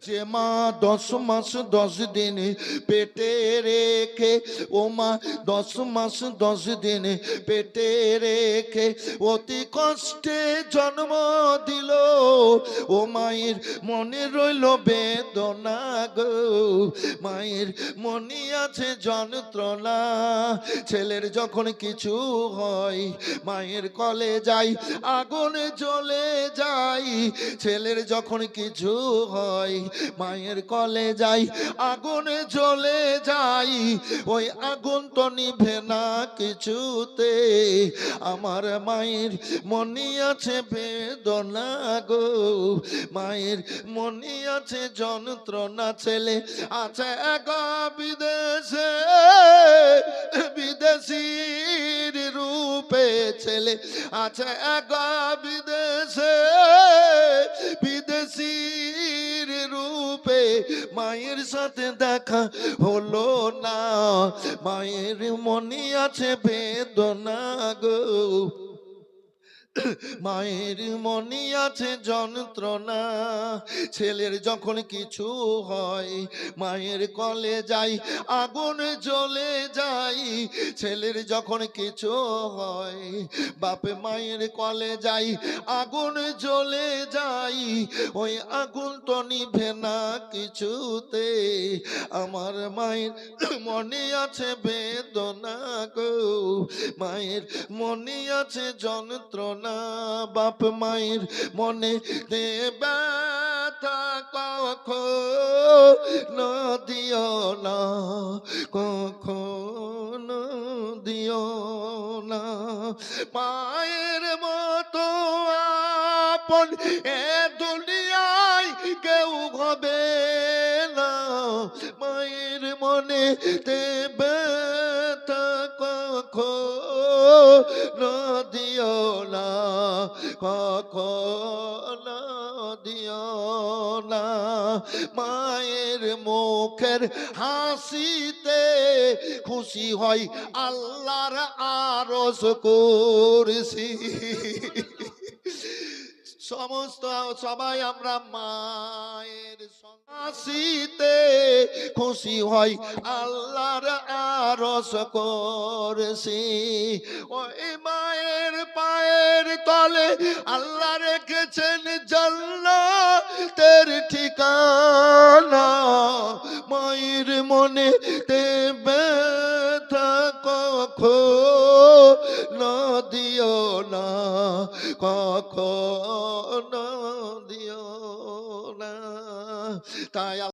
যে মা 10 মাস 10 দিন পেটে রেখে, ও মা 10 মাস 10 দিন পেটে রেখে অতি কষ্টে জন্ম দিল, ও মায়ের মনে রইল বেদনা গো, মায়ের মনে আছে যন্ত্রণা। ছেলের যখন কিছু হয় মায়ের কলে যাই আগুন জ্বলে যাই, ছেলের যখন কিছু হয় মায়ের কলে যাই আগুন জ্বলে যাই, ওই আগুন তো নিভে না কিছুতে, আমার মায়ের মনে আছে বেদনা গো, মায়ের মনে আছে যন্ত্রণা। ছেলে আছে এক বিদেশে, বিদেশির রূপে ছেলে আছে এক বিদেশে, বিদেশির রূপে মায়ের সাথে দেখা হলো না, মায়ের মনে আছে বেদনা গো, মায়ের মনে আছে যন্ত্রণা। ছেলের যখন কিছু হয় মায়ের কলে যাই আগুন জ্বলে যাই, ছেলের যখন কিছু হয় বাপে মায়ের কলে যাই আগুন জ্বলে যাই, ওই আগুন তো নিভে না কিছুতে, আমার মায়ের মনে আছে বেদনা গো, মায়ের মনে আছে যন্ত্রণা। বাপ মায়ের মনে ব্যথা কখনো দিও না, কখনো দিও না, মায়ের মতো আপন এ দুনিয়ায় কেউ হবে না, মায়ের মনে ব্যথা কখনো দিও না, কখনো দিও না, মায়ের মুখের হাসিতে খুশি হয় আল্লাহর আরশ কুরসি। সমস্ত সবাই আমরা মায়ের হাসিতে খুশি হয় আল্লাহর আরশ কুরসি, ওই মায়ের পায়ের তলে আল্লাহ রেখেছেন জান্নাতের ঠিকানা, মায়ের মনে ব্যথা কখনো দিও না, কখনো দিও না, তাই